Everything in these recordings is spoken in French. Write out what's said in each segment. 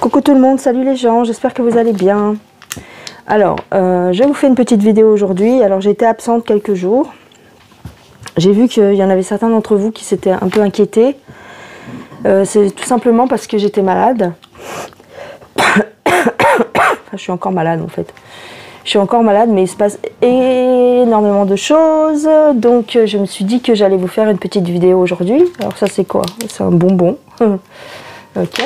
Coucou tout le monde, salut les gens, j'espère que vous allez bien. Alors, je vous fais une petite vidéo aujourd'hui. Alors, j'ai été absente quelques jours. J'ai vu qu'il y en avait certains d'entre vous qui s'étaient un peu inquiétés. C'est tout simplement parce que j'étais malade. Je suis encore malade en fait. Je suis encore malade, mais il se passe énormément de choses. Donc, je me suis dit que j'allais vous faire une petite vidéo aujourd'hui. Alors, ça, c'est quoi? C'est un bonbon. Ok.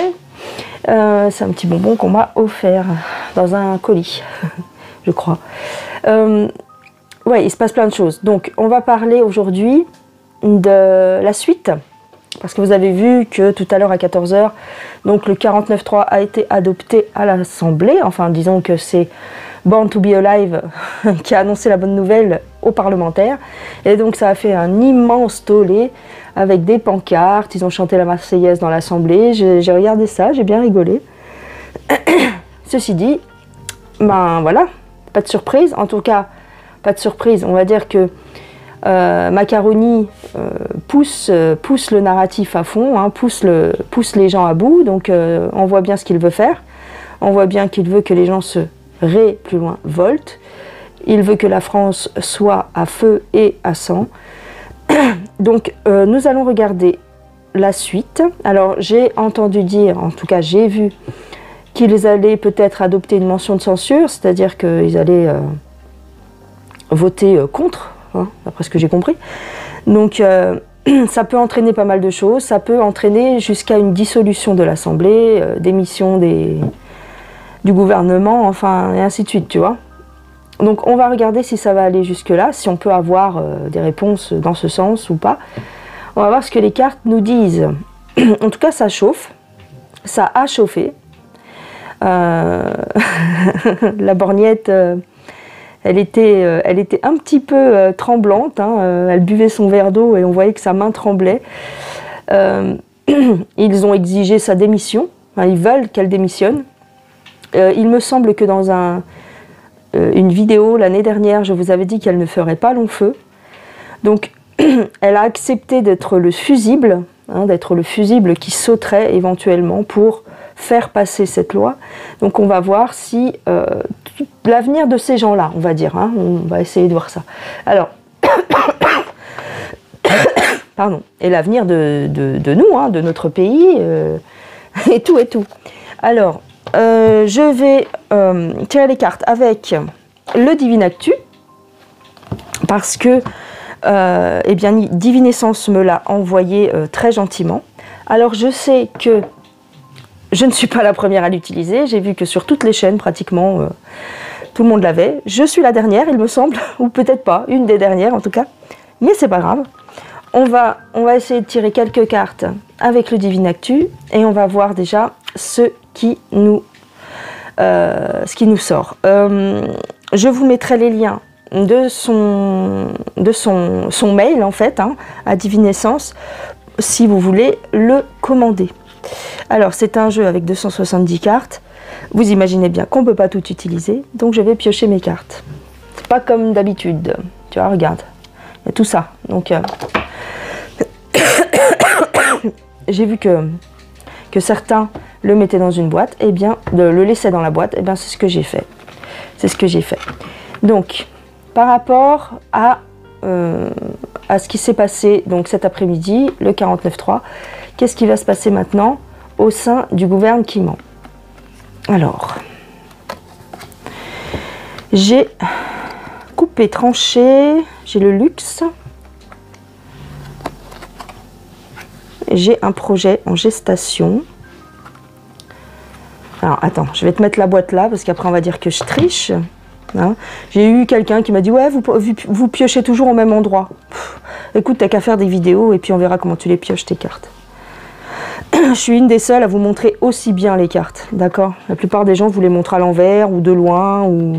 C'est un petit bonbon qu'on m'a offert dans un colis, je crois. Ouais, il se passe plein de choses. Donc, on va parler aujourd'hui de la suite. Parce que vous avez vu que tout à l'heure à 14 h, donc le 49.3 a été adopté à l'Assemblée. Enfin, disons que c'est Born to be Alive qui a annoncé la bonne nouvelle aux parlementaires. Et donc, ça a fait un immense tollé avec des pancartes. Ils ont chanté la Marseillaise dans l'Assemblée. J'ai regardé ça, j'ai bien rigolé. Ceci dit, ben voilà, pas de surprise. En tout cas, pas de surprise. On va dire que Macaroni pousse le narratif à fond, hein, pousse les gens à bout. Donc, on voit bien ce qu'il veut faire. On voit bien qu'il veut que les gens se plus loin, volte. Il veut que la France soit à feu et à sang. Donc, nous allons regarder la suite. Alors, j'ai entendu dire, en tout cas, j'ai vu qu'ils allaient peut-être adopter une motion de censure, c'est-à-dire qu'ils allaient voter contre, hein, d'après ce que j'ai compris. Donc, ça peut entraîner pas mal de choses. Ça peut entraîner jusqu'à une dissolution de l'Assemblée, démission du gouvernement, enfin, et ainsi de suite, tu vois. Donc, on va regarder si ça va aller jusque-là, si on peut avoir des réponses dans ce sens ou pas. On va voir ce que les cartes nous disent. En tout cas, ça chauffe. Ça a chauffé. La borgnette, elle était un petit peu tremblante. Hein. Elle buvait son verre d'eau et on voyait que sa main tremblait. Ils ont exigé sa démission. Enfin, ils veulent qu'elle démissionne. Il me semble que dans une vidéo l'année dernière, je vous avais dit qu'elle ne ferait pas long feu. Donc, elle a accepté d'être le fusible, hein, d'être le fusible qui sauterait éventuellement pour faire passer cette loi. Donc, on va voir si l'avenir de ces gens-là, on va dire, hein, on va essayer de voir ça. Alors, pardon, et l'avenir de nous, hein, de notre pays, et tout et tout. Alors, je vais tirer les cartes avec le Divinactu parce que eh bien, Divinessence me l'a envoyé très gentiment. Alors je sais que je ne suis pas la première à l'utiliser, j'ai vu que sur toutes les chaînes pratiquement tout le monde l'avait. Je suis la dernière il me semble, ou peut-être pas, une des dernières en tout cas, mais c'est pas grave. On va essayer de tirer quelques cartes avec le Divinactu et on va voir déjà ce qui nous sort. Je vous mettrai les liens de son mail en fait, hein, à Divinessence, si vous voulez le commander. Alors c'est un jeu avec 270 cartes. Vous imaginez bien qu'on ne peut pas tout utiliser, donc je vais piocher mes cartes. C'est pas comme d'habitude. Tu vois, regarde, il y a tout ça. Donc j'ai vu que certains le mettaient dans une boîte, et bien le laissaient dans la boîte, et bien c'est ce que j'ai fait. C'est ce que j'ai fait. Donc, par rapport à ce qui s'est passé donc cet après-midi, le 49.3, qu'est-ce qui va se passer maintenant au sein du gouvernement? Alors, j'ai coupé, tranché, j'ai le luxe. J'ai un projet en gestation. Alors, attends, je vais te mettre la boîte là, parce qu'après, on va dire que je triche. Hein. J'ai eu quelqu'un qui m'a dit, ouais, vous piochez toujours au même endroit. Pff, écoute, t'as qu'à faire des vidéos, et puis on verra comment tu les pioches, tes cartes. Je suis une des seules à vous montrer aussi bien les cartes, d'accord? La plupart des gens vous les montrent à l'envers, ou de loin, ou...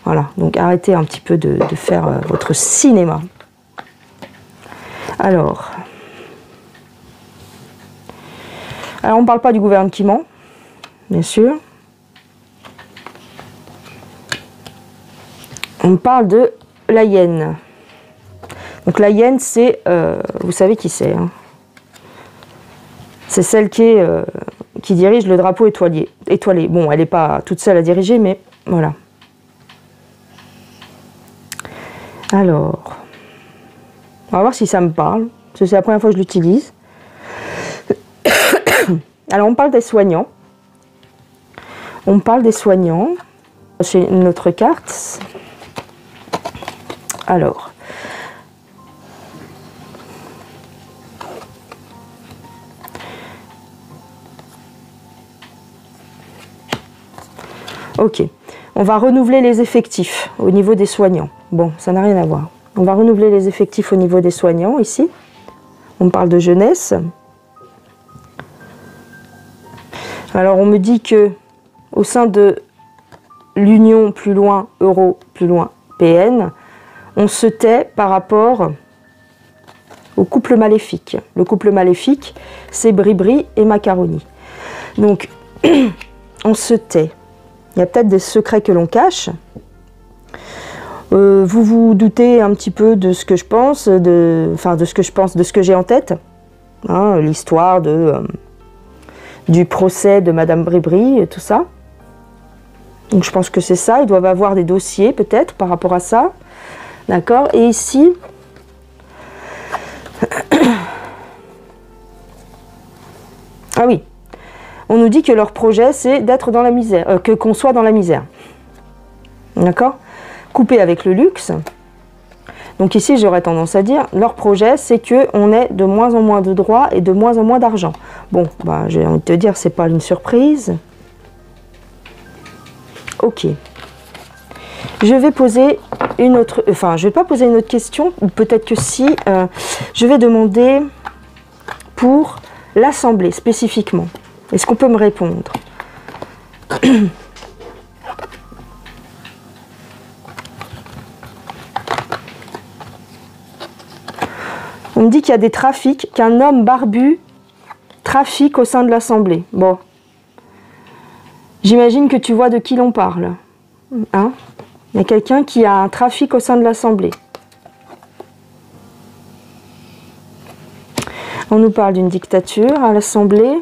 Voilà, donc arrêtez un petit peu de faire votre cinéma. Alors, on ne parle pas du gouvernement, bien sûr. On parle de la hyène. Donc la hyène, c'est, vous savez qui c'est, hein. C'est celle qui qui dirige le drapeau étoilé. Bon, elle n'est pas toute seule à diriger, mais voilà. Alors, on va voir si ça me parle, parce que c'est la première fois que je l'utilise. Alors, on parle des soignants. On parle des soignants. C'est notre carte. Alors. Ok. On va renouveler les effectifs au niveau des soignants. Bon, ça n'a rien à voir. On va renouveler les effectifs au niveau des soignants, ici. On parle de jeunesse. Alors, on me dit que au sein de l'Union plus loin, Euro plus loin, PN, on se tait par rapport au couple maléfique. Le couple maléfique, c'est Bribri et Macaroni. Donc, on se tait. Il y a peut-être des secrets que l'on cache. Vous vous doutez un petit peu de ce que je pense, de ce que j'ai en tête. Hein, l'histoire du procès de Madame Bribri et tout ça. Donc je pense que c'est ça. Ils doivent avoir des dossiers peut-être par rapport à ça. D'accord. Et ici, ah oui, on nous dit que leur projet c'est d'être dans la misère, qu'on soit dans la misère. D'accord. Coupé avec le luxe. Donc ici, j'aurais tendance à dire, leur projet, c'est qu'on ait de moins en moins de droits et de moins en moins d'argent. Bon, bah, j'ai envie de te dire, c'est pas une surprise. Ok. Je vais poser une autre... Enfin, je vais pas poser une autre question, ou peut-être que si. Je vais demander pour l'Assemblée, spécifiquement. Est-ce qu'on peut me répondre? On me dit qu'il y a des trafics, qu'un homme barbu trafique au sein de l'Assemblée. Bon. J'imagine que tu vois de qui l'on parle. Hein? Il y a quelqu'un qui a un trafic au sein de l'Assemblée. On nous parle d'une dictature à l'Assemblée.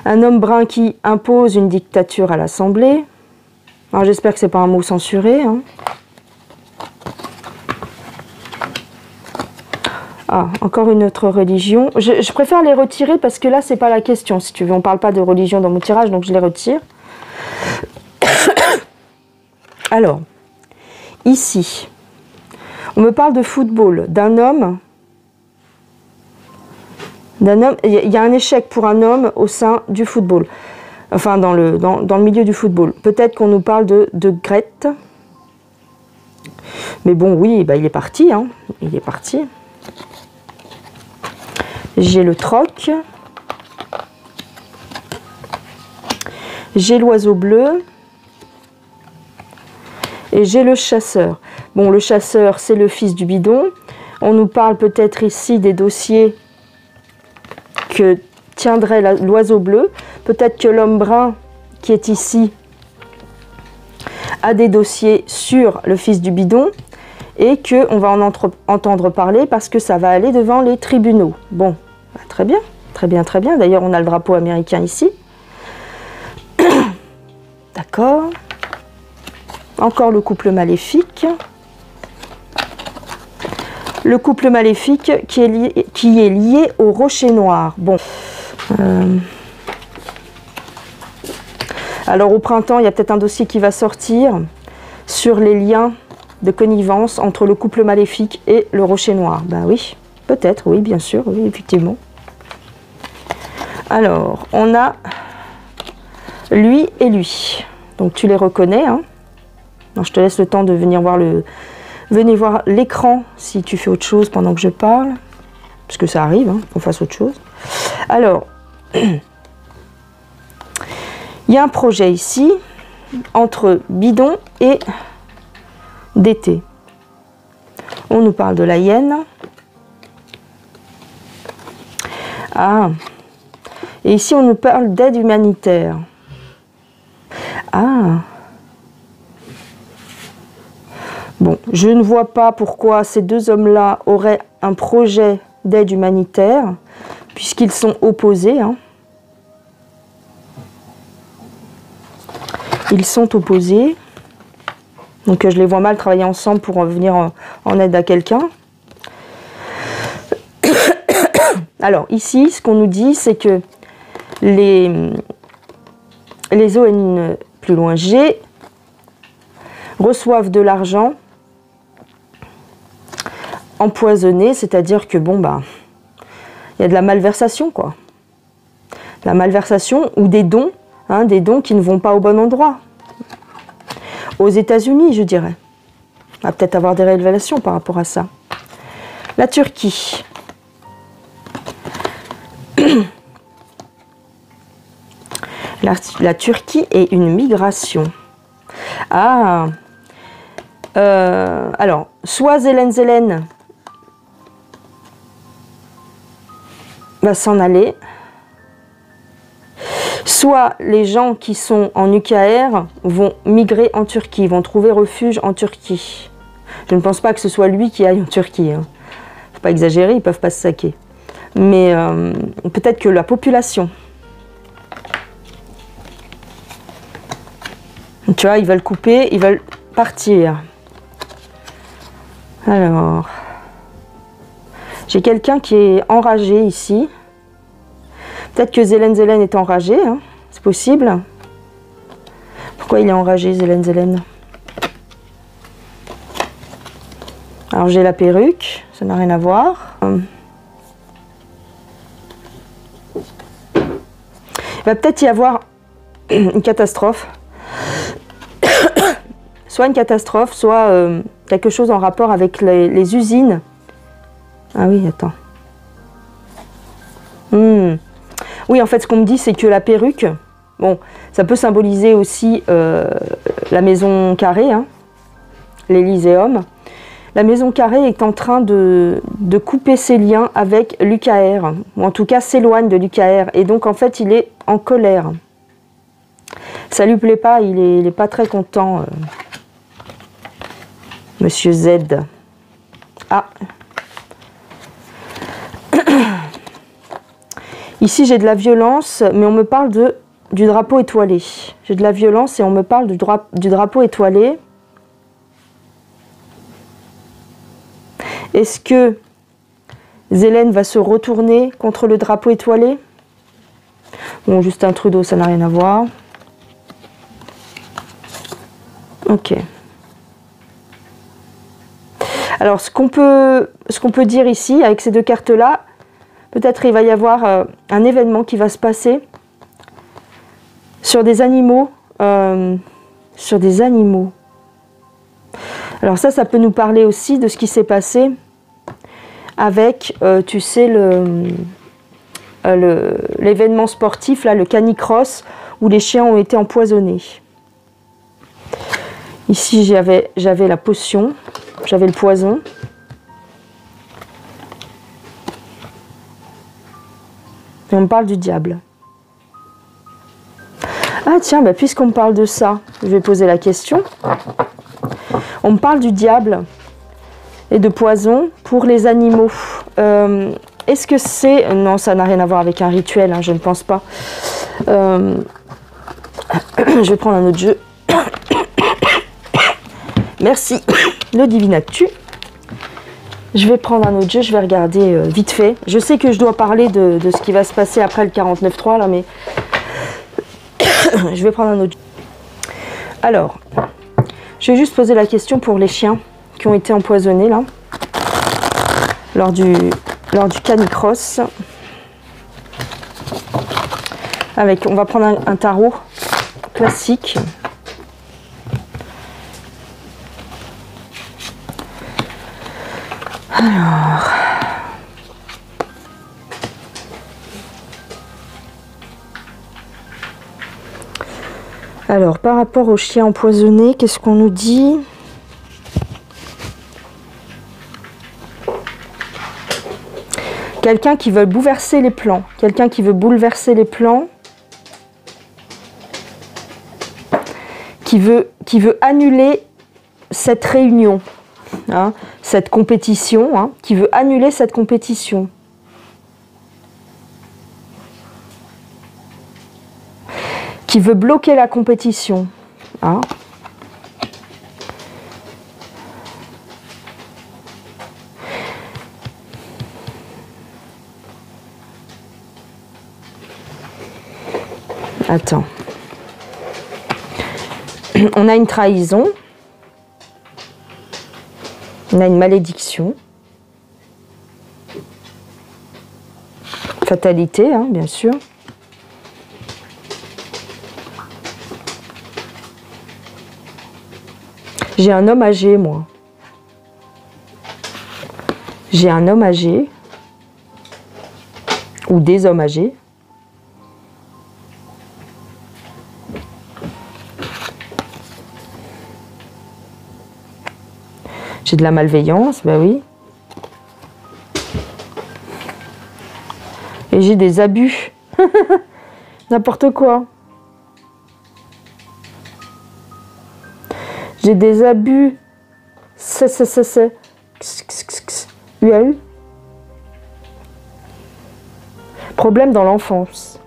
Un homme brun qui impose une dictature à l'Assemblée. Alors j'espère que ce n'est pas un mot censuré. Hein. Ah, encore une autre religion. Je préfère les retirer parce que là, c'est pas la question, si tu veux. On ne parle pas de religion dans mon tirage, donc je les retire. Alors, ici, on me parle de football, d'un homme. Il y a un échec pour un homme au sein du football. Enfin, dans le milieu du football. Peut-être qu'on nous parle de Grete. Mais bon, oui, bah, il est parti. Hein. Il est parti. J'ai le troc. J'ai l'oiseau bleu. Et j'ai le chasseur. Bon, le chasseur, c'est le fils du bidon. On nous parle peut-être ici des dossiers que tiendrait l'oiseau bleu. Peut-être que l'homme brun qui est ici a des dossiers sur le fils du bidon. Et qu'on va en entendre parler parce que ça va aller devant les tribunaux. Bon, bah, très bien, très bien, très bien. D'ailleurs, on a le drapeau américain ici. D'accord. Encore le couple maléfique. Le couple maléfique qui est lié au rocher noir. Bon. Alors, au printemps, il y a peut-être un dossier qui va sortir sur les liens de connivence entre le couple maléfique et le rocher noir. Ben oui, peut-être, oui, bien sûr, oui, effectivement. Alors, on a lui et lui. Donc, tu les reconnais. Hein. Alors, je te laisse le temps de venir voir venez voir l'écran si tu fais autre chose pendant que je parle. Parce que ça arrive, hein, qu'on fasse autre chose. Alors, il y a un projet ici entre bidon et d'été. On nous parle de la hyène. Ah. Et ici, on nous parle d'aide humanitaire. Ah. Bon, je ne vois pas pourquoi ces deux hommes-là auraient un projet d'aide humanitaire, puisqu'ils sont opposés. Hein. Ils sont opposés. Donc je les vois mal travailler ensemble pour venir en aide à quelqu'un. Alors ici, ce qu'on nous dit, c'est que les ON plus loin G reçoivent de l'argent empoisonné, c'est-à-dire que bon bah il y a de la malversation quoi. La malversation ou des dons qui ne vont pas au bon endroit. Aux États-Unis, je dirais. On va peut-être avoir des révélations par rapport à ça. La Turquie. La Turquie et une migration. Ah. Alors, soit Zelensky va s'en aller, soit les gens qui sont en UKR vont migrer en Turquie, vont trouver refuge en Turquie. Je ne pense pas que ce soit lui qui aille en Turquie. Hein. Faut pas exagérer, ils ne peuvent pas se saquer. Mais peut-être que la population. Tu vois, ils veulent couper, ils veulent partir. Alors, j'ai quelqu'un qui est enragé ici. Peut-être que Zelensky est enragé, hein. C'est possible. Pourquoi il est enragé, Zelensky? Alors j'ai la perruque, ça n'a rien à voir. Il va peut-être y avoir une catastrophe. Soit une catastrophe, soit quelque chose en rapport avec les usines. Ah oui, attends. Oui, en fait, ce qu'on me dit, c'est que la perruque, bon, ça peut symboliser aussi la maison carrée, hein, l'Elyséeum. La maison carrée est en train de couper ses liens avec l'UKR, ou en tout cas s'éloigne de l'UKR, et donc en fait, il est en colère. Ça lui plaît pas, il est pas très content, Monsieur Z. Ah. Ici, j'ai de la violence, mais on me parle du drapeau étoilé. J'ai de la violence et on me parle du drapeau étoilé. Est-ce que Zelensky va se retourner contre le drapeau étoilé? Bon, Justin Trudeau, ça n'a rien à voir. Ok. Alors, ce qu'on peut dire ici, avec ces deux cartes-là, peut-être il va y avoir un événement qui va se passer sur des animaux. Alors ça peut nous parler aussi de ce qui s'est passé avec, tu sais, l'événement sportif, là, le canicross, où les chiens ont été empoisonnés. Ici, j'avais la potion, j'avais le poison. Et on me parle du diable. Ah tiens, bah, puisqu'on me parle de ça, je vais poser la question. On me parle du diable et de poison pour les animaux. Est-ce que c'est... Non, ça n'a rien à voir avec un rituel, hein, je ne pense pas. Je vais prendre un autre jeu. Merci, le Divinatu. Je vais prendre un autre jeu, je vais regarder vite fait. Je sais que je dois parler de ce qui va se passer après le 49.3, là, mais je vais prendre un autre jeu. Alors, je vais juste poser la question pour les chiens qui ont été empoisonnés, là, lors du canicross. On va prendre un tarot classique. Alors, par rapport aux chiens empoisonnés, qu'est-ce qu'on nous dit? Quelqu'un qui veut bouleverser les plans. Quelqu'un qui veut bouleverser les plans. Qui veut annuler cette réunion. Hein, cette compétition. Hein, qui veut annuler cette compétition. Qui veut bloquer la compétition. Ah. Attends. On a une trahison. On a une malédiction. Fatalité, hein, bien sûr. J'ai un homme âgé, moi. J'ai un homme âgé. Ou des hommes âgés. J'ai de la malveillance, ben oui. Et j'ai des abus. N'importe quoi. J'ai des abus. UL. Problème dans l'enfance.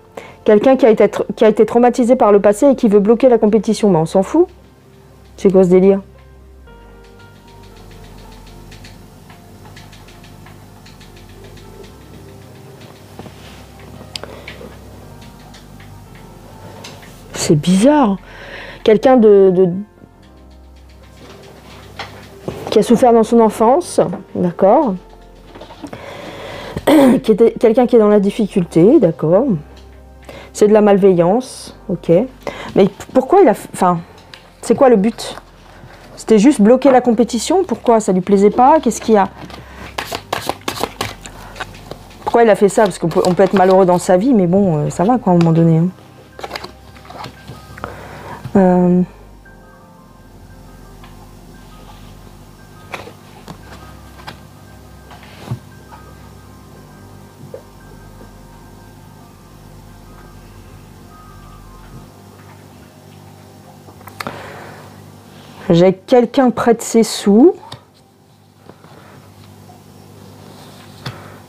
Quelqu'un qui a été traumatisé par le passé et qui veut bloquer la compétition. Ben on s'en fout. C'est quoi ce délire? C'est bizarre. Quelqu'un qui a souffert dans son enfance, d'accord. Quelqu'un qui est dans la difficulté, d'accord. C'est de la malveillance, ok. Mais pourquoi il a... Enfin, c'est quoi le but? C'était juste bloquer la compétition? Pourquoi? Ça lui plaisait pas? Qu'est-ce qu'il y a? Pourquoi il a fait ça? Parce qu'on peut être malheureux dans sa vie, mais bon, ça va quoi à un moment donné. Hein. J'ai quelqu'un près de ses sous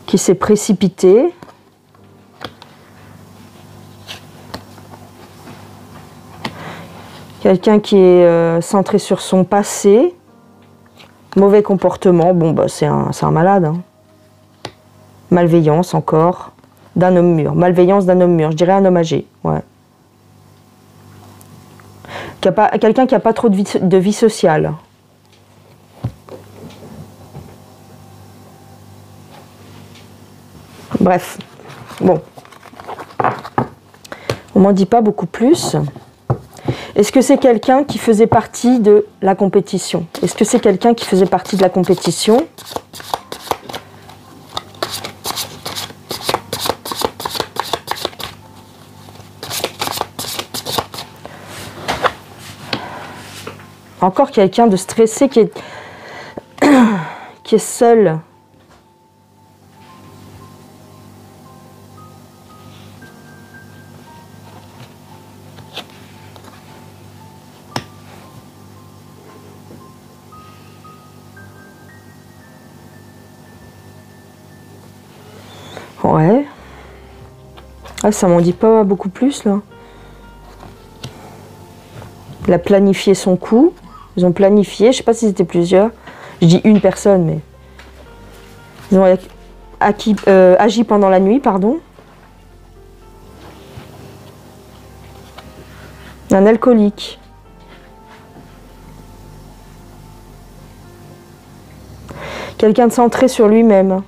qui s'est précipité. Quelqu'un qui est centré sur son passé. Mauvais comportement. Bon, bah, c'est un malade. Hein. Malveillance encore. D'un homme mûr. Malveillance d'un homme mûr. Je dirais un homme âgé. Ouais. Quelqu'un qui n'a pas trop de vie sociale. Bref. Bon. On m'en dit pas beaucoup plus. Est-ce que c'est quelqu'un qui faisait partie de la compétition? Est-ce que c'est quelqu'un qui faisait partie de la compétition? Encore quelqu'un de stressé qui est seul. Ouais. Ah, ça m'en dit pas beaucoup plus, là. Il a planifié son coup. Ils ont planifié, je sais pas s'ils étaient plusieurs. Je dis une personne, mais... Ils ont agi pendant la nuit, pardon. Un alcoolique. Quelqu'un de centré sur lui-même.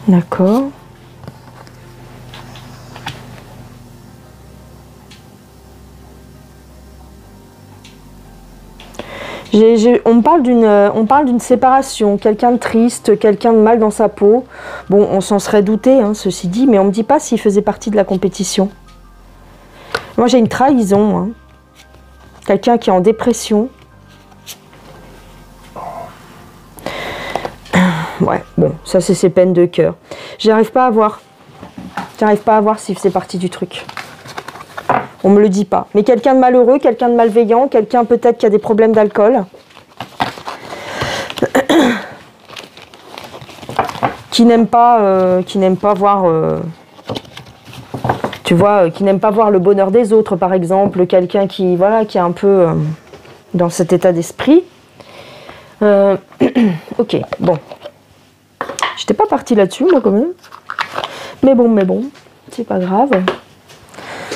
D'accord. On parle d'une séparation, quelqu'un de triste, quelqu'un de mal dans sa peau. Bon, on s'en serait douté, hein, ceci dit, mais on ne me dit pas s'il faisait partie de la compétition. Moi, j'ai une trahison. Hein. Quelqu'un qui est en dépression. Ouais, bon, ça c'est ses peines de cœur. J'arrive pas à voir. J'arrive pas à voir s'il faisait partie du truc. On me le dit pas. Mais quelqu'un de malheureux, quelqu'un de malveillant, quelqu'un peut-être qui a des problèmes d'alcool. qui n'aime pas voir, tu vois, qui n'aime pas voir le bonheur des autres, par exemple, quelqu'un qui, voilà, qui est un peu dans cet état d'esprit. Ok, bon. J'étais pas partie là-dessus, moi, quand même. Mais bon, c'est pas grave.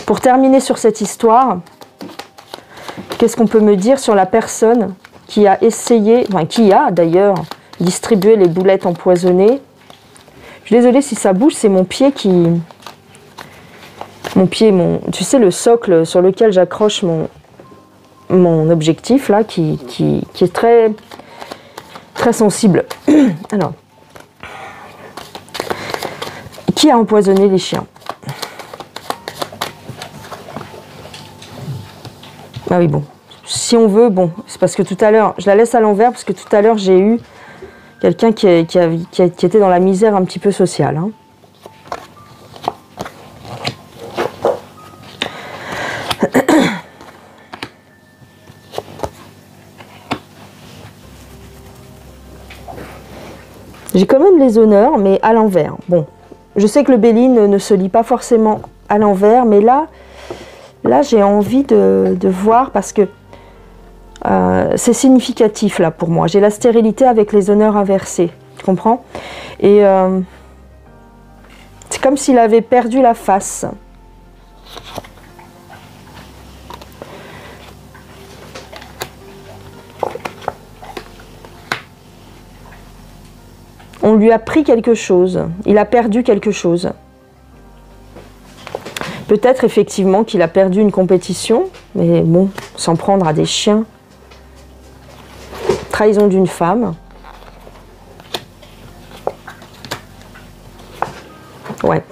Pour terminer sur cette histoire, qu'est-ce qu'on peut me dire sur la personne qui a essayé, enfin, qui a d'ailleurs distribué les boulettes empoisonnées? Je suis désolée si ça bouge, c'est mon pied qui... tu sais, le socle sur lequel j'accroche mon objectif, là, qui est très, très sensible. Alors, qui a empoisonné les chiens? Ah oui, bon. Si on veut, bon, c'est parce que tout à l'heure, je la laisse à l'envers, parce que tout à l'heure, j'ai eu quelqu'un qui était dans la misère un petit peu sociale. Hein. J'ai quand même les honneurs, mais à l'envers. Bon, je sais que le Béline ne se lit pas forcément à l'envers, mais là j'ai envie de voir parce que c'est significatif là pour moi. J'ai la stérilité avec les honneurs inversés, tu comprends? Et c'est comme s'il avait perdu la face. On lui a pris quelque chose, il a perdu quelque chose. Peut-être effectivement qu'il a perdu une compétition, mais bon, s'en prendre à des chiens. Trahison d'une femme. Ouais.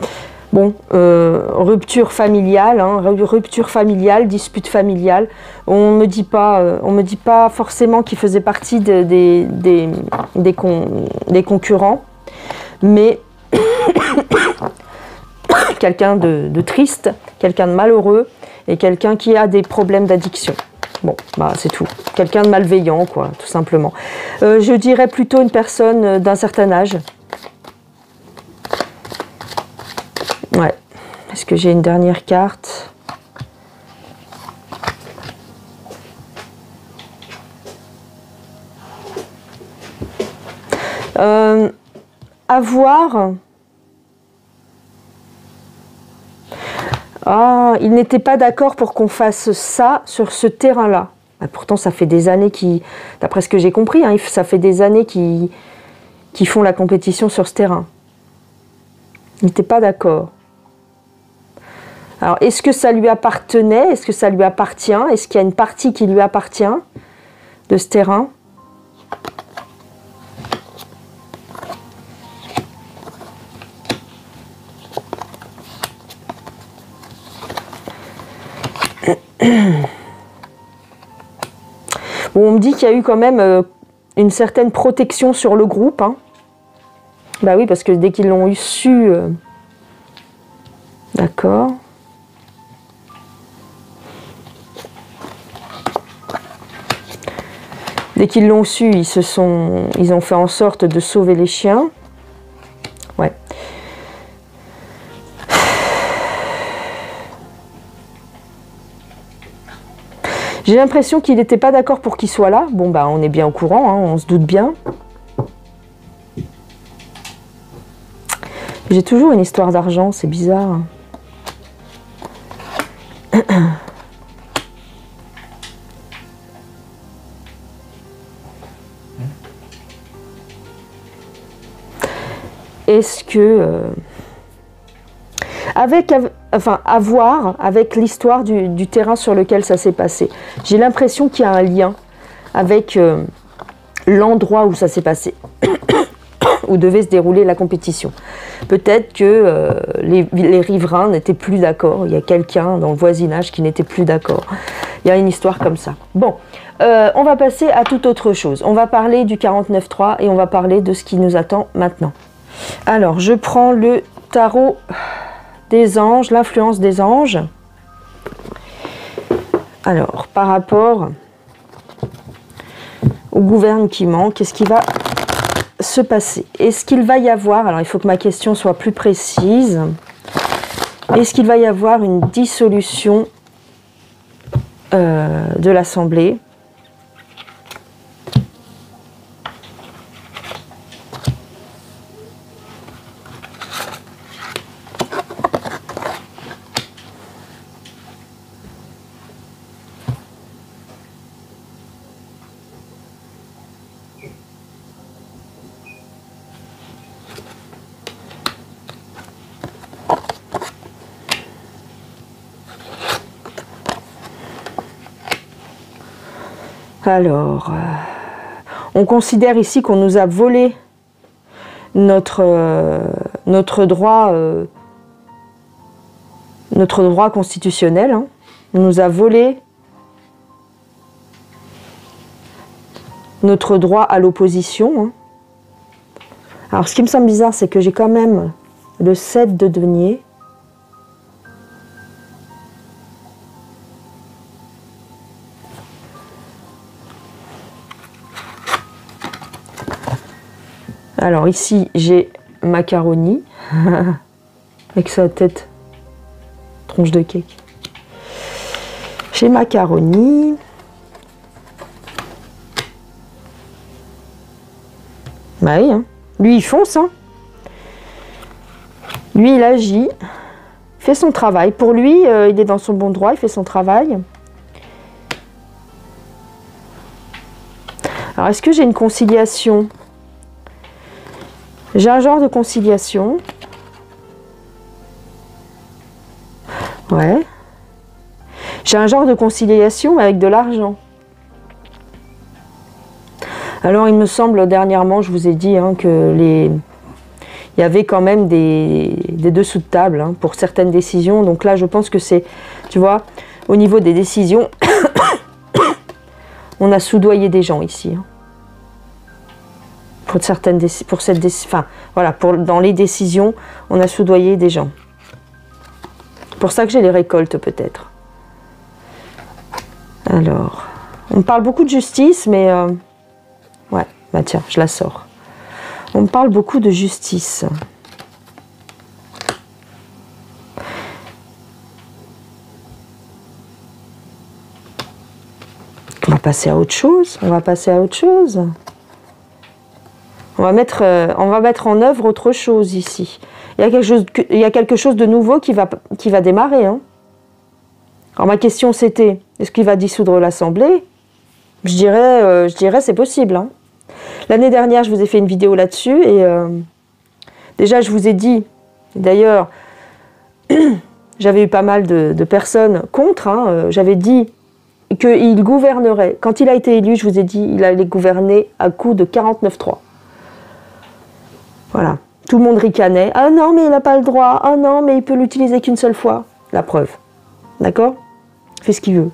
Bon, rupture familiale, hein, rupture familiale, dispute familiale. On me dit pas forcément qu'il faisait partie des concurrents, mais quelqu'un de triste, quelqu'un de malheureux et quelqu'un qui a des problèmes d'addiction. Bon, bah c'est tout. Quelqu'un de malveillant, quoi, tout simplement. Je dirais plutôt une personne d'un certain âge. Ouais. Est-ce que j'ai une dernière carte? Avoir... Ah, il n'était pas d'accord pour qu'on fasse ça sur ce terrain-là. Pourtant, ça fait des années d'après ce que j'ai compris, hein, ça fait des années qu'ils font la compétition sur ce terrain. Il n'était pas d'accord. Alors, est-ce que ça lui appartenait? Est-ce que ça lui appartient? Est-ce qu'il y a une partie qui lui appartient de ce terrain? Bon, on me dit qu'il y a eu quand même une certaine protection sur le groupe. Hein. Bah oui, parce que dès qu'ils l'ont eu su... D'accord. Dès qu'ils l'ont su, ils ont fait en sorte de sauver les chiens. Ouais. J'ai l'impression qu'il n'était pas d'accord pour qu'il soit là. Bon, bah, on est bien au courant, hein, on se doute bien. J'ai toujours une histoire d'argent, c'est bizarre. Est-ce que... à voir avec l'histoire du terrain sur lequel ça s'est passé. J'ai l'impression qu'il y a un lien avec l'endroit où ça s'est passé, où devait se dérouler la compétition. Peut-être que les riverains n'étaient plus d'accord, il y a quelqu'un dans le voisinage qui n'était plus d'accord. Il y a une histoire comme ça. Bon, on va passer à toute autre chose. On va parler du 49.3 et on va parler de ce qui nous attend maintenant. Alors, je prends le tarot des anges, l'influence des anges. Alors, par rapport au gouvernement, qu'est-ce qui va se passer? Est-ce qu'il va y avoir, alors il faut que ma question soit plus précise, est-ce qu'il va y avoir une dissolution de l'Assemblée? Alors, on considère ici qu'on nous a volé notre droit constitutionnel. Hein. On nous a volé notre droit à l'opposition. Hein. Alors, ce qui me semble bizarre, c'est que j'ai quand même le 7 de denier. Alors ici, j'ai Macaroni, avec sa tête tronche de cake. J'ai Macaroni. Bah oui, hein. Lui il fonce. Hein. Lui il agit, fait son travail. Pour lui, il est dans son bon droit, il fait son travail. Alors est-ce que j'ai une conciliation ? J'ai un genre de conciliation. Ouais. J'ai un genre de conciliation avec de l'argent. Alors il me semble dernièrement, je vous ai dit hein, que il y avait quand même des dessous de table hein, pour certaines décisions. Donc là je pense que c'est, tu vois, au niveau des décisions, on a soudoyé des gens ici. Hein. Dans les décisions, on a soudoyé des gens. C'est pour ça que j'ai les récoltes peut-être. Alors, on me parle beaucoup de justice, mais ouais, bah tiens, je la sors. On me parle beaucoup de justice. On va passer à autre chose. On va passer à autre chose. On va mettre en œuvre autre chose ici. Il y a quelque chose de nouveau qui va démarrer. Hein. Alors ma question c'était, est-ce qu'il va dissoudre l'Assemblée? Je dirais c'est possible. Hein. L'année dernière, je vous ai fait une vidéo là-dessus et déjà je vous ai dit, d'ailleurs, j'avais eu pas mal de personnes contre, hein, j'avais dit qu'il gouvernerait. Quand il a été élu, je vous ai dit, il allait gouverner à coup de 49-3. Voilà, tout le monde ricanait. Ah non, mais il n'a pas le droit. Ah non, mais il peut l'utiliser qu'une seule fois. La preuve. D'accord? Fait ce qu'il veut.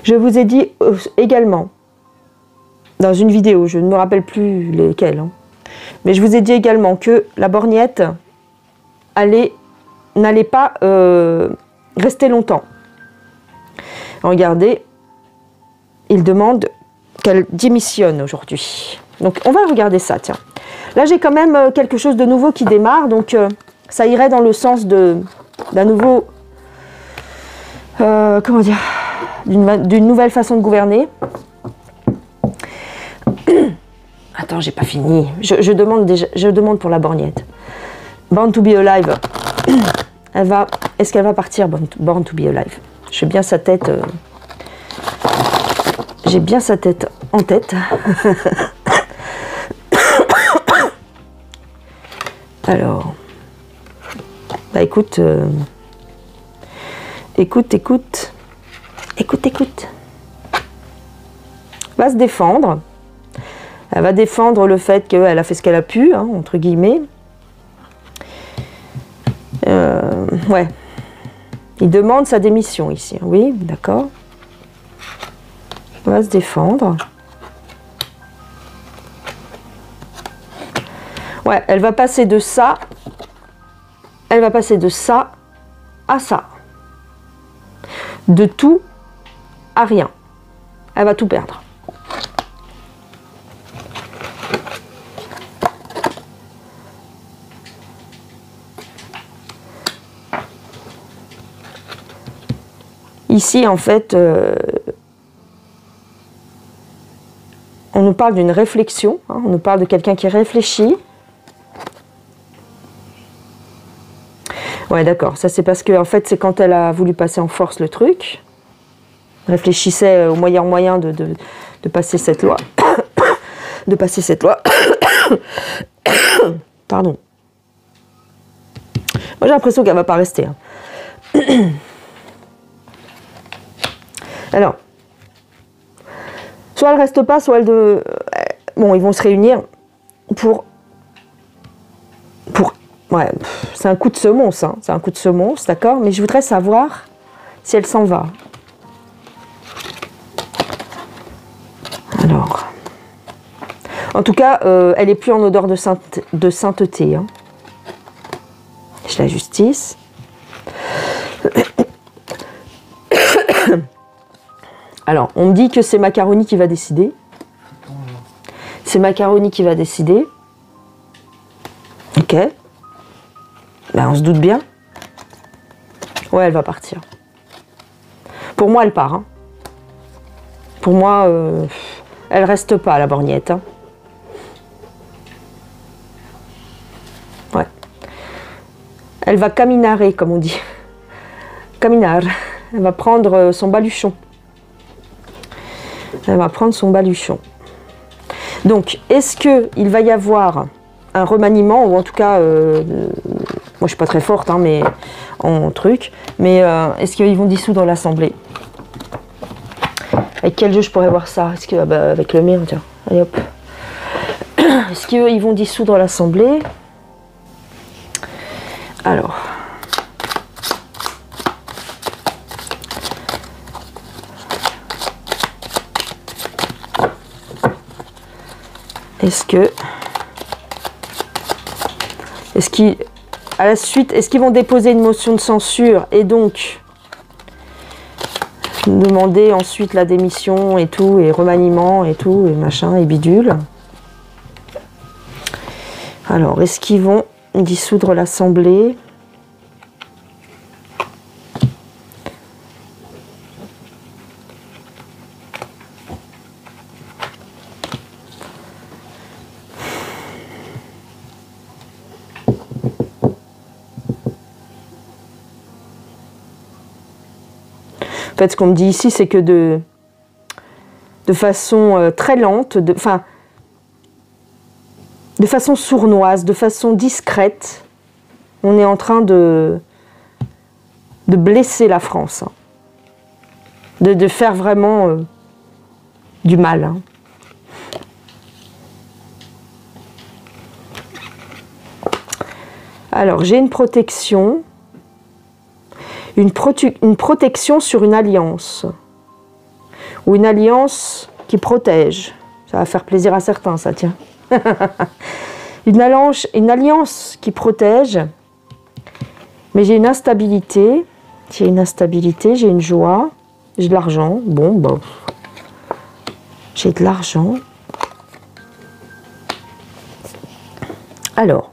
Je vous ai dit également, dans une vidéo, je ne me rappelle plus lesquelles, hein, mais je vous ai dit également que la borgnette n'allait pas rester longtemps. Regardez, il demande qu'elle démissionne aujourd'hui. Donc on va regarder ça, tiens. Là j'ai quand même quelque chose de nouveau qui démarre, donc ça irait dans le sens d'un nouveau, comment dire, d'une nouvelle façon de gouverner. Attends, j'ai pas fini. Je demande pour la borgnette. Born to be alive. Est-ce qu'elle va partir, Born to be alive? J'ai bien sa tête. J'ai bien sa tête en tête. Alors, bah écoute, écoute. Va se défendre. Elle va défendre le fait qu'elle a fait ce qu'elle a pu, hein, entre guillemets. Ouais. Il demande sa démission ici. Oui, d'accord. Elle va se défendre. Ouais, elle va passer de ça. Elle va passer de ça à ça. De tout à rien. Elle va tout perdre. Ici, en fait, on nous parle d'une réflexion, hein, on nous parle de quelqu'un qui réfléchit. Ouais, d'accord, ça c'est parce que, en fait, c'est quand elle a voulu passer en force le truc, réfléchissait au moyen de passer cette loi, de passer cette loi. Pardon. Moi j'ai l'impression qu'elle va pas rester. Hein. Alors, soit elle reste pas, soit elle bon, ils vont se réunir pour ouais, c'est un coup de semonce, hein. C'est un coup de semonce, d'accord. Mais je voudrais savoir si elle s'en va. Alors, en tout cas, elle est plus en odeur de sainteté. Hein. La justice. Alors, on me dit que c'est Macaroni qui va décider. C'est Macaroni qui va décider. Ok. Ben, on se doute bien. Ouais, elle va partir. Pour moi, elle part. Hein. Pour moi, elle reste pas à la borgnette. Hein. Ouais. Elle va caminarer, comme on dit. Caminar. Elle va prendre son baluchon. Elle va prendre son baluchon. Donc, est-ce qu'il va y avoir un remaniement, ou en tout cas, moi je suis pas très forte, hein, mais en truc, mais est-ce qu'ils vont dissoudre l'Assemblée? Avec quel jeu je pourrais voir ça? Est-ce que, bah, avec le mien, tiens, allez hop. Est-ce qu'ils vont dissoudre l'Assemblée? Alors. Est-ce qu'ils vont déposer une motion de censure et donc demander ensuite la démission et tout, et remaniement et tout, et machin, et bidule. Alors, est-ce qu'ils vont dissoudre l'Assemblée? En fait, ce qu'on me dit ici, c'est que de façon très lente, de façon sournoise, de façon discrète, on est en train de blesser la France, hein. De faire vraiment du mal. Hein. Alors, j'ai une protection. Une protection sur une alliance. Ou une alliance qui protège. Ça va faire plaisir à certains, ça, tiens. Une alliance qui protège. Mais j'ai une instabilité. J'ai une instabilité, j'ai une joie. J'ai de l'argent. Bon, bah. J'ai de l'argent. Alors.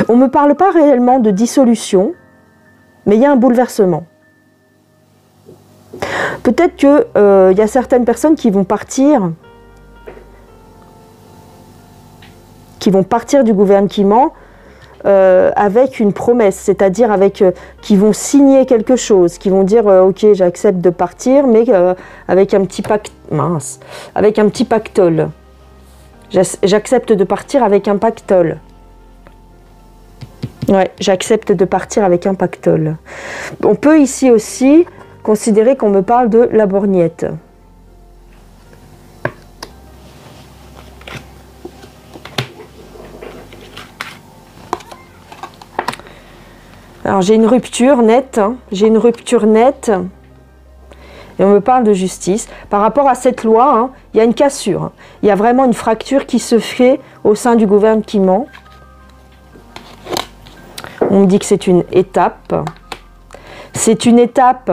On ne me parle pas réellement de dissolution, mais il y a un bouleversement. Peut-être qu'il y a certaines personnes qui vont partir du gouvernement avec une promesse, c'est-à-dire qui vont signer quelque chose, qui vont dire ok, j'accepte de partir, mais avec un petit avec un petit pactole. J'accepte de partir avec un pactole. Ouais, j'accepte de partir avec un pactole. On peut ici aussi considérer qu'on me parle de la borgnette. Alors j'ai une rupture nette, hein, j'ai une rupture nette, et on me parle de justice. Par rapport à cette loi, hein, il y a une cassure, hein. Il y a vraiment une fracture qui se fait au sein du gouvernement. On me dit que c'est une étape. C'est une étape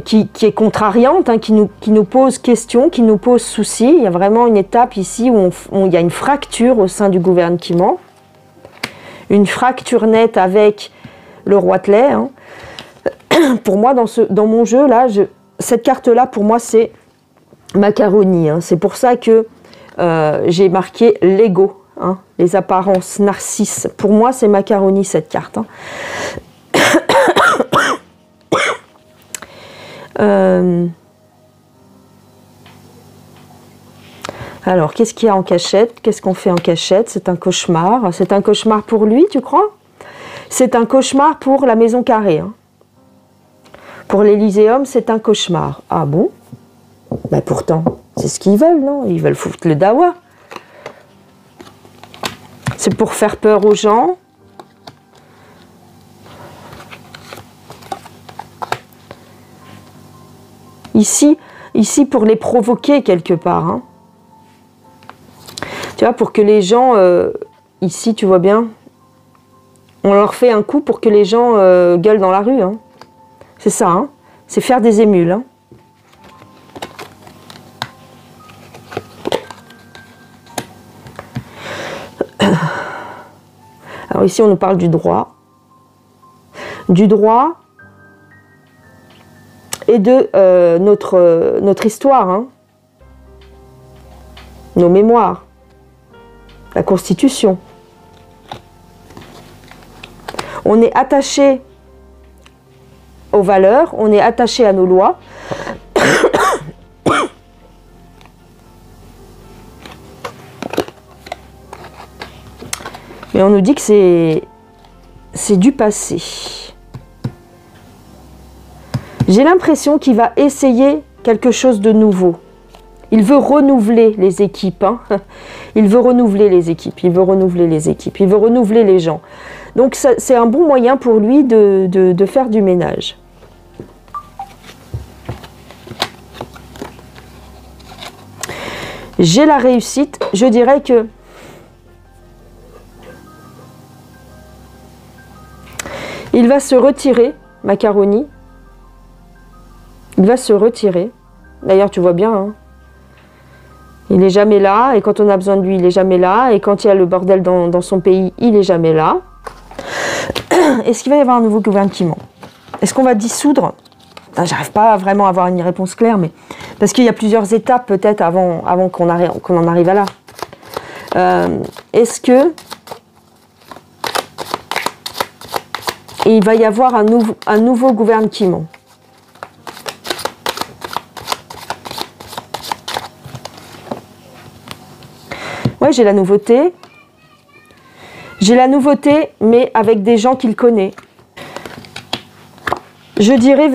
qui est contrariante, hein, qui nous pose question, qui nous pose souci. Il y a vraiment une étape ici où il y a une fracture au sein du gouvernement. Une fracture nette avec le roi de lait. Hein. Pour moi, dans mon jeu, là, cette carte-là, pour moi, c'est macaroni. Hein. C'est pour ça que j'ai marqué l'ego, hein, les apparences narcisses. Pour moi, c'est macaroni, cette carte. Hein. Alors, qu'est-ce qu'il y a en cachette? Qu'est-ce qu'on fait en cachette? C'est un cauchemar. C'est un cauchemar pour lui, tu crois? C'est un cauchemar pour la maison carrée. Hein. Pour l'Elyséeum, c'est un cauchemar. Ah bon? Ben pourtant, c'est ce qu'ils veulent, non? Ils veulent foutre le dawa. C'est pour faire peur aux gens. Ici pour les provoquer quelque part. Hein. Tu vois, pour que les gens... ici, tu vois bien, on leur fait un coup pour que les gens gueulent dans la rue. Hein. C'est ça, hein. C'est faire des émules. Hein. Alors ici, on nous parle du droit. Du droit et de notre histoire. Hein. Nos mémoires. La Constitution. On est attaché aux valeurs, on est attaché à nos lois. Mais on nous dit que c'est du passé. J'ai l'impression qu'il va essayer quelque chose de nouveau. Il veut renouveler les équipes. Hein. Il veut renouveler les équipes. Il veut renouveler les équipes. Il veut renouveler les gens. Donc c'est un bon moyen pour lui de faire du ménage. J'ai la réussite. Je dirais que il va se retirer, Macaroni. Il va se retirer. D'ailleurs, tu vois bien, hein. Il n'est jamais là. Et quand on a besoin de lui, il n'est jamais là. Et quand il y a le bordel dans son pays, il n'est jamais là. Est-ce qu'il va y avoir un nouveau gouvernement? Est-ce qu'on va dissoudre? J'arrive pas vraiment à avoir une réponse claire, mais parce qu'il y a plusieurs étapes peut-être avant qu'on en arrive à là. Est-ce que il va y avoir un nouveau gouvernement? Ouais, j'ai la nouveauté. J'ai la nouveauté, mais avec des gens qu'il connaît. Je dirais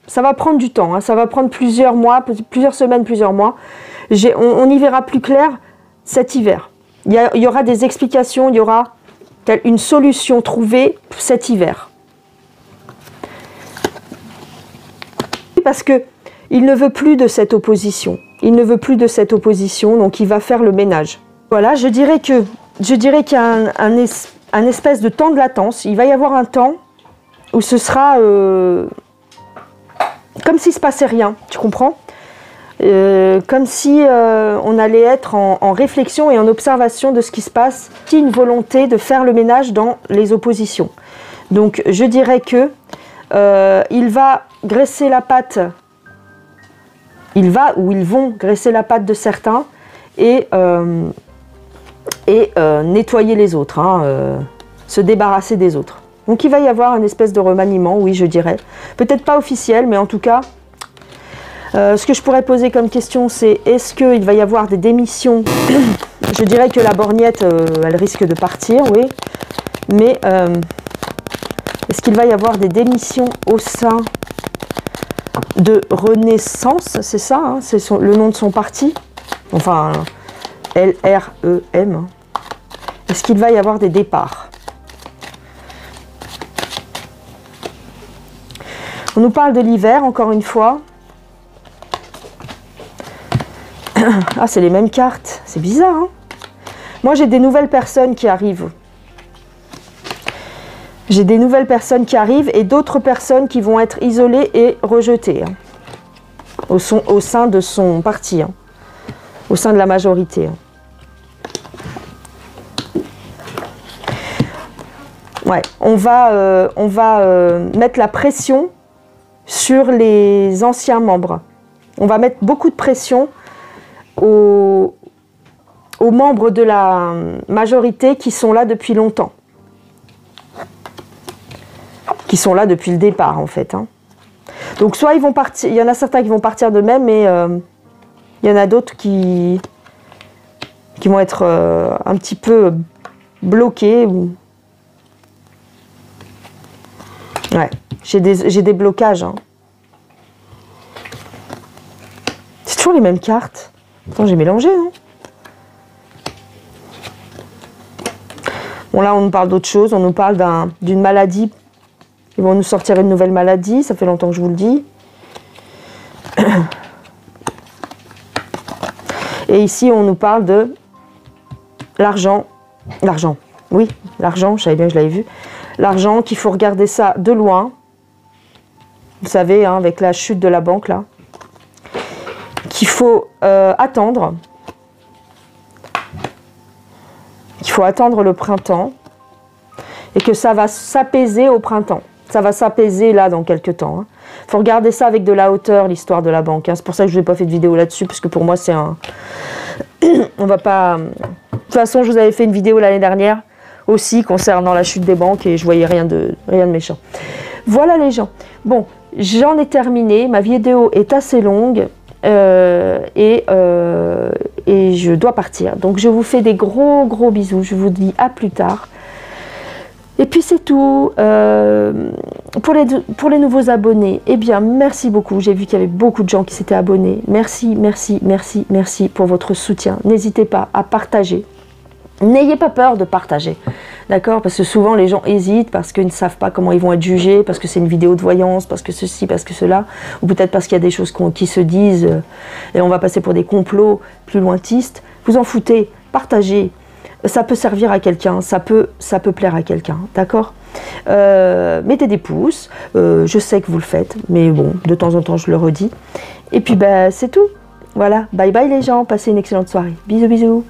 ça va prendre du temps, hein, ça va prendre plusieurs mois, plusieurs semaines, plusieurs mois. On y verra plus clair cet hiver. Il y aura des explications, il y aura une solution trouvée cet hiver. Parce qu'il ne veut plus de cette opposition. Il ne veut plus de cette opposition, donc il va faire le ménage. Voilà, je dirais qu'il y a un espèce de temps de latence. Il va y avoir un temps où ce sera comme s'il ne se passait rien, tu comprends? Comme si on allait être en réflexion et en observation de ce qui se passe. Il y a une volonté de faire le ménage dans les oppositions. Donc je dirais que il va graisser la patte. Ils vont graisser la patte de certains et nettoyer les autres, hein, se débarrasser des autres. Donc il va y avoir une espèce de remaniement, oui, je dirais. Peut-être pas officiel, mais en tout cas, ce que je pourrais poser comme question, c'est est-ce qu'il va y avoir des démissions? Je dirais que la borgnette, elle risque de partir, oui. Mais est-ce qu'il va y avoir des démissions au sein de Renaissance? C'est ça, hein, c'est le nom de son parti. Enfin, LREM. Est-ce qu'il va y avoir des départs? On nous parle de l'hiver, encore une fois. Ah, c'est les mêmes cartes. C'est bizarre, hein? Moi, j'ai des nouvelles personnes qui arrivent. J'ai des nouvelles personnes qui arrivent et d'autres personnes qui vont être isolées et rejetées. Hein, au sein de son parti. Hein, au sein de la majorité. Hein. Ouais, on va mettre la pression sur les anciens membres. On va mettre beaucoup de pression aux membres de la majorité qui sont là depuis longtemps. Qui sont là depuis le départ, en fait. Hein. Donc, soit ils vont partir, il y en a certains qui vont partir d'eux-mêmes, mais il y en a d'autres qui vont être un petit peu bloqués. Ouais, j'ai des blocages. Hein. C'est toujours les mêmes cartes. Attends, j'ai mélangé, non? Bon, là, on nous parle d'autre chose. On nous parle d'une maladie. Ils vont nous sortir une nouvelle maladie. Ça fait longtemps que je vous le dis. Et ici, on nous parle de l'argent. L'argent. Oui, l'argent. Je savais bien que je l'avais vu. L'argent, qu'il faut regarder ça de loin. Vous savez, hein, avec la chute de la banque, là. Qu'il faut attendre. Qu'il faut attendre le printemps. Et que ça va s'apaiser au printemps. Ça va s'apaiser là dans quelques temps. Il faut regarder ça avec de la hauteur, l'histoire de la banque. Hein. C'est pour ça que je n'ai pas fait de vidéo là-dessus, parce que pour moi, c'est un... On va pas... De toute façon, je vous avais fait une vidéo l'année dernière aussi concernant la chute des banques et je voyais rien de méchant. Voilà les gens. Bon, j'en ai terminé. Ma vidéo est assez longue et je dois partir. Donc, je vous fais des gros bisous. Je vous dis à plus tard. Et puis c'est tout. Pour les nouveaux abonnés, eh bien merci beaucoup. J'ai vu qu'il y avait beaucoup de gens qui s'étaient abonnés. Merci pour votre soutien. N'hésitez pas à partager. N'ayez pas peur de partager. D'accord? Parce que souvent les gens hésitent parce qu'ils ne savent pas comment ils vont être jugés, parce que c'est une vidéo de voyance, parce que ceci, parce que cela. Ou peut-être parce qu'il y a des choses qui se disent et on va passer pour des complots plus lointistes. Vous en foutez. Partagez. Ça peut servir à quelqu'un, ça peut plaire à quelqu'un, d'accord? Mettez des pouces, je sais que vous le faites, mais bon, de temps en temps je le redis. Et puis ben, c'est tout. Voilà, bye bye les gens, passez une excellente soirée. Bisous bisous.